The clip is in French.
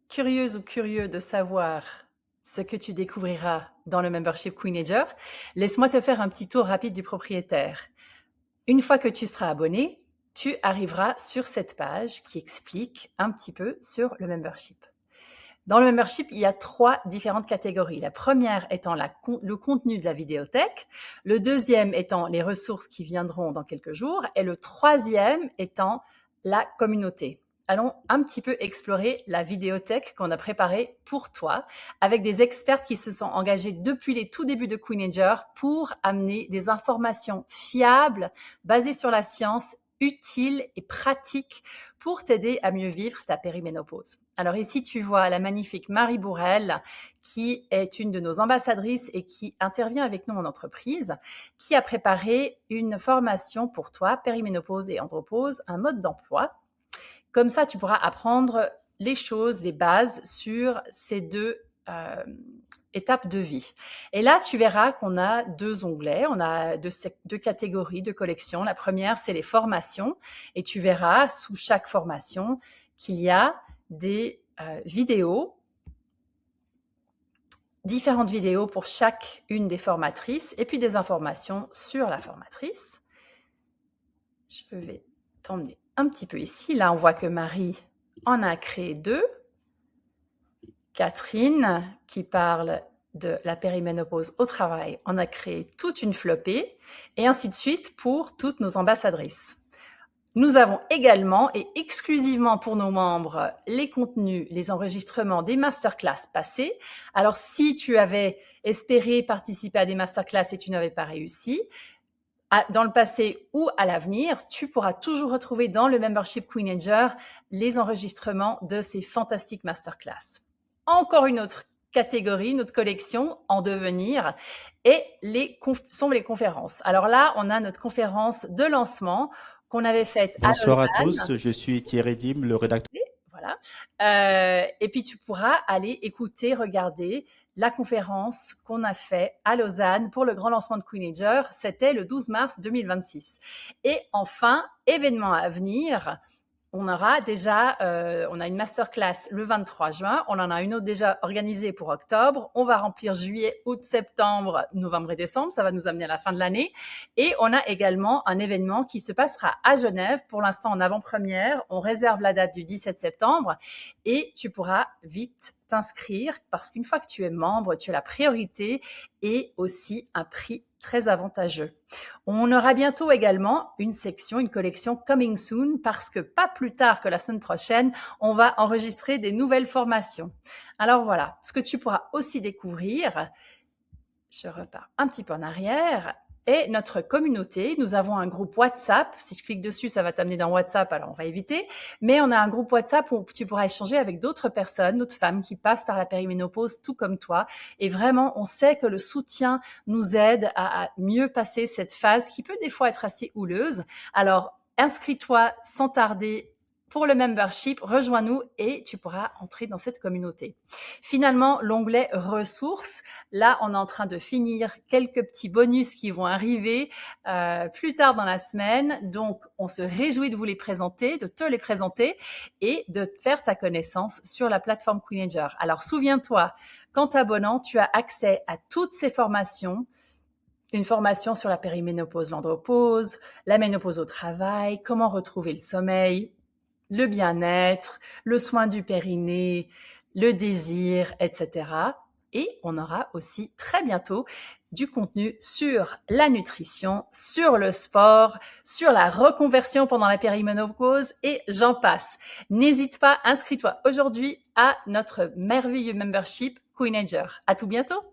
Curieuse ou curieux de savoir ce que tu découvriras dans le membership Queenager, laisse-moi te faire un petit tour rapide du propriétaire. Une fois que tu seras abonné, tu arriveras sur cette page qui explique un petit peu sur le membership. Dans le membership, il y a 3 différentes catégories. La première étant le contenu de la vidéothèque, le deuxième étant les ressources qui viendront dans quelques jours, et le troisième étant la communauté. Allons un petit peu explorer la vidéothèque qu'on a préparée pour toi, avec des experts qui se sont engagés depuis les tout débuts de Queenager pour amener des informations fiables, basées sur la science, utiles et pratiques pour t'aider à mieux vivre ta périménopause. Alors ici, tu vois la magnifique Marie Bourrel, qui est une de nos ambassadrices et qui intervient avec nous en entreprise, qui a préparé une formation pour toi, périménopause et andropause, un mode d'emploi. Comme ça, tu pourras apprendre les choses, les bases sur ces deux étapes de vie. Et là, tu verras qu'on a 2 onglets, on a 2 catégories de collections. La première, c'est les formations. Et tu verras sous chaque formation qu'il y a des vidéos, différentes vidéos pour chacune des formatrices et puis des informations sur la formatrice. Je vais t'emmener un petit peu ici. Là, on voit que Marie en a créé 2. Catherine, qui parle de la périménopause au travail, en a créé toute une flopée, et ainsi de suite pour toutes nos ambassadrices. Nous avons également et exclusivement pour nos membres les contenus, les enregistrements des masterclass passés. Alors, si tu avais espéré participer à des masterclass et tu n'avais pas réussi, dans le passé ou à l'avenir, tu pourras toujours retrouver dans le membership Queenager les enregistrements de ces fantastiques masterclass. Encore une autre catégorie, une autre collection en devenir, et sont les conférences. Alors là, on a notre conférence de lancement qu'on avait faite à Bonsoir à Lausanne. tous, je suis Thierry Dim, le rédacteur. Voilà. Et puis tu pourras aller écouter, regarder la conférence qu'on a fait à Lausanne pour le grand lancement de Queenager. C'était le 12 mars 2026. Et enfin, événement à venir, on aura déjà, on a une masterclass le 23 juin, on en a une autre déjà organisée pour octobre, on va remplir juillet, août, septembre, novembre et décembre, ça va nous amener à la fin de l'année. Et on a également un événement qui se passera à Genève, pour l'instant en avant-première, on réserve la date du 17 septembre et tu pourras vite t'inscrire parce qu'une fois que tu es membre, tu as la priorité et aussi un prix très avantageux. On aura bientôt également une section, une collection Coming Soon parce que pas plus tard que la semaine prochaine, on va enregistrer des nouvelles formations. Alors voilà, ce que tu pourras aussi découvrir, je repars un petit peu en arrière, et notre communauté. Nous avons un groupe WhatsApp. Si je clique dessus, ça va t'amener dans WhatsApp, alors on va éviter. Mais on a un groupe WhatsApp où tu pourras échanger avec d'autres personnes, d'autres femmes qui passent par la périménopause, tout comme toi. Et vraiment, on sait que le soutien nous aide à mieux passer cette phase qui peut des fois être assez houleuse. Alors, inscris-toi sans tarder pour le membership, rejoins-nous et tu pourras entrer dans cette communauté. Finalement, l'onglet ressources, là, on est en train de finir quelques petits bonus qui vont arriver plus tard dans la semaine. Donc, on se réjouit de vous les présenter, de te les présenter et de faire ta connaissance sur la plateforme Queenager. Alors, souviens-toi, qu'en t'abonnant, tu as accès à toutes ces formations. Une formation sur la périménopause, l'andropause, la ménopause au travail, comment retrouver le sommeil, le bien-être, le soin du périnée, le désir, etc. Et on aura aussi très bientôt du contenu sur la nutrition, sur le sport, sur la reconversion pendant la périménopause et j'en passe. N'hésite pas, inscris-toi aujourd'hui à notre merveilleux membership Queenager. À tout bientôt!